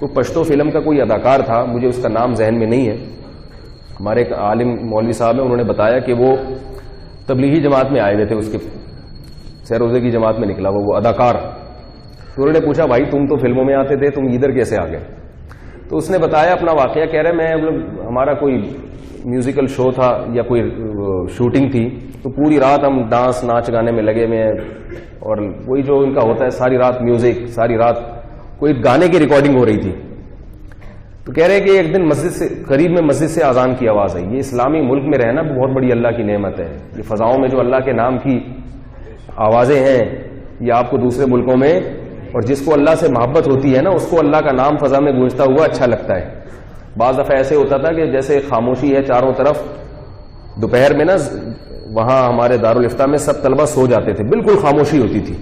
کوئی پشتو فلم کا کوئی اداکار تھا، مجھے اس کا نام ذہن میں نہیں ہے، ہمارے ایک عالم مولوی صاحب ہیں، انہوں نے بتایا کہ وہ تبلیغی جماعت میں آئے ہوئے تھے، اس کے سیروزے کی جماعت میں نکلا وہ اداکار. تو انہوں نے پوچھا بھائی تم تو فلموں میں آتے تھے، تم ادھر کیسے آ گئے؟ تو اس نے بتایا اپنا واقعہ، کہہ رہے میں ہمارا کوئی میوزیکل شو تھا یا کوئی شوٹنگ تھی، تو پوری رات ہم ڈانس ناچ گانے میں لگے ہوئے ہیں، اور وہی جو ان کا ہوتا ہے ساری رات میوزک، ساری رات کوئی گانے کی ریکارڈنگ ہو رہی تھی. تو کہہ رہے کہ ایک دن مسجد سے قریب میں مسجد سے اذان کی آواز آئی. یہ اسلامی ملک میں رہنا بہت بڑی اللہ کی نعمت ہے. یہ فضاؤں میں جو اللہ کے نام کی آوازیں ہیں یہ آپ کو دوسرے ملکوں میں، اور جس کو اللہ سے محبت ہوتی ہے نا اس کو اللہ کا نام فضا میں گونجتا ہوا اچھا لگتا ہے. بعض دفعہ ایسے ہوتا تھا کہ جیسے خاموشی ہے چاروں طرف، دوپہر میں نا وہاں ہمارے دارالفتہ میں سب طلبہ سو جاتے تھے، بالکل خاموشی ہوتی تھی،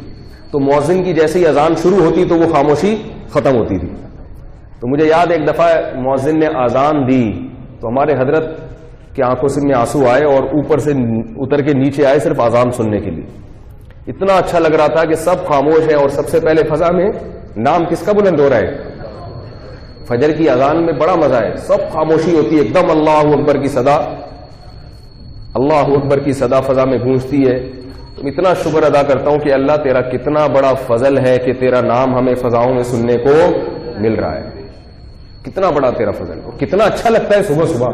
تو مؤذن کی جیسے ہی اذان شروع ہوتی تو وہ خاموشی ختم ہوتی تھی. تو مجھے یاد ایک دفعہ مؤذن نے اذان دی تو ہمارے حضرت کی آنکھوں سے میں آنسو آئے اور اوپر سے اتر کے نیچے آئے صرف اذان سننے کے لیے. اتنا اچھا لگ رہا تھا کہ سب خاموش ہیں اور سب سے پہلے فضا میں نام کس کا بلند ہو رہا ہے؟ فجر کی اذان میں بڑا مزہ ہے، سب خاموشی ہوتی ہے، ایک دم اللہ اکبر کی صدا، اللہ اکبر کی صدا فضا میں گونجتی ہے. تو اتنا شکر ادا کرتا ہوں کہ اللہ تیرا کتنا بڑا فضل ہے کہ تیرا نام ہمیں فضاؤں میں سننے کو مل رہا ہے. کتنا بڑا تیرا فضل، اور کتنا اچھا لگتا ہے صبح صبح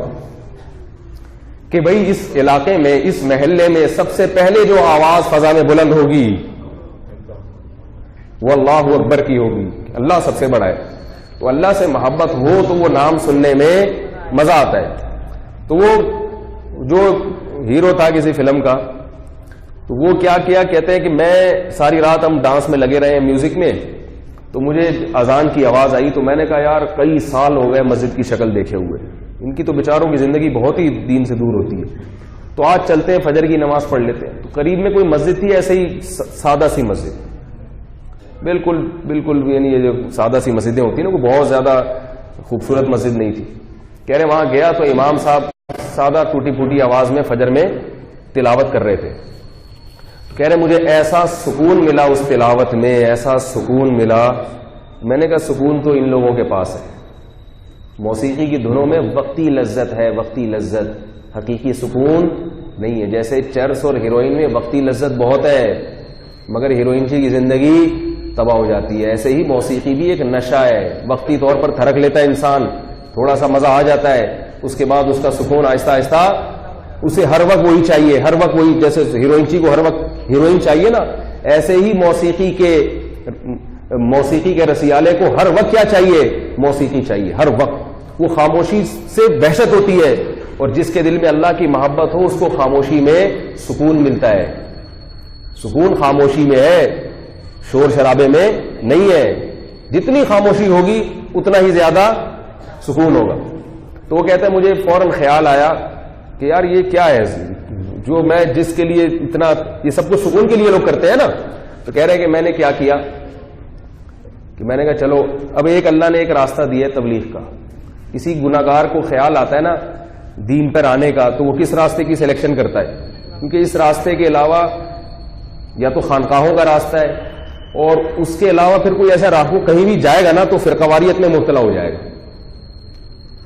کہ بھئی اس علاقے میں، اس محلے میں سب سے پہلے جو آواز فضا میں بلند ہوگی وہ اللہ اکبر کی ہوگی. اللہ سب سے بڑا ہے. تو اللہ سے محبت ہو تو وہ نام سننے میں مزہ آتا ہے. تو وہ جو ہیرو تھا کسی فلم کا، تو وہ کیا کہتے ہیں کہ میں ساری رات ہم ڈانس میں لگے رہے ہیں میوزک میں، تو مجھے اذان کی آواز آئی تو میں نے کہا یار کئی سال ہو گئے مسجد کی شکل دیکھے ہوئے، ان کی تو بیچاروں کی زندگی بہت ہی دین سے دور ہوتی ہے، تو آج چلتے ہیں فجر کی نماز پڑھ لیتے ہیں. تو قریب میں کوئی مسجد تھی ایسے ہی سادہ سی مسجد، بالکل یعنی یہ جو سادہ سی مسجدیں ہوتی ہیں نا، وہ بہت زیادہ خوبصورت مسجد نہیں تھی. کہہ رہے وہاں گیا تو امام صاحب سادہ ٹوٹی پھوٹی آواز میں فجر میں تلاوت کر رہے تھے. کہہ رہے مجھے ایسا سکون ملا اس تلاوت میں، ایسا سکون ملا. میں نے کہا سکون تو ان لوگوں کے پاس ہے، موسیقی کی دھنوں میں وقتی لذت ہے، وقتی لذت، حقیقی سکون نہیں ہے. جیسے چرس اور ہیروئن میں وقتی لذت بہت ہے مگر ہیروئن کی زندگی تباہ ہو جاتی ہے، ایسے ہی موسیقی بھی ایک نشہ ہے، وقتی طور پر تھرک لیتا ہے انسان، تھوڑا سا مزہ آ جاتا ہے، اس کے بعد اس کا سکون آہستہ آہستہ اسے ہر وقت وہی چاہیے، ہر وقت وہی. جیسے ہیروئن کو ہر وقت ہیروئن چاہیے نا، ایسے ہی موسیقی کے رسیالے کو ہر وقت کیا چاہیے؟ موسیقی چاہیے ہر وقت. وہ خاموشی سے وحشت ہوتی ہے، اور جس کے دل میں اللہ کی محبت ہو اس کو خاموشی میں سکون ملتا ہے. سکون خاموشی میں ہے، شور شرابے میں نہیں ہے. جتنی خاموشی ہوگی اتنا ہی زیادہ سکون ہوگا. تو وہ کہتے ہیں مجھے فوراً خیال آیا کہ یار یہ کیا ہے جو میں جس کے لیے اتنا، یہ سب کچھ سکون کے لیے لوگ کرتے ہیں نا. تو کہہ رہے ہیں کہ میں نے کیا کیا کہ میں نے کہا چلو اب ایک اللہ نے ایک راستہ دیا ہے تبلیغ کا. کسی گناہگار کو خیال آتا ہے نا دین پر آنے کا تو وہ کس راستے کی سلیکشن کرتا ہے، کیونکہ اس راستے کے علاوہ یا تو خانقاہوں کا راستہ ہے، اور اس کے علاوہ پھر کوئی ایسا راہ کہیں بھی جائے گا نا تو فرقواریت میں مبتلا ہو جائے گا.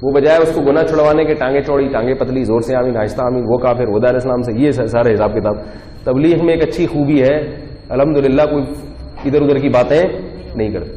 وہ بجائے اس کو گناہ چھڑوانے کے ٹانگیں چوڑی ٹانگیں پتلی، زور سے آمین آہستہ آمین، وہ کافر وہ دار اسلام سے، یہ سارے حساب کتاب. تبلیغ میں ایک اچھی خوبی ہے الحمدللہ کوئی ادھر ادھر کی باتیں نہیں کرتے.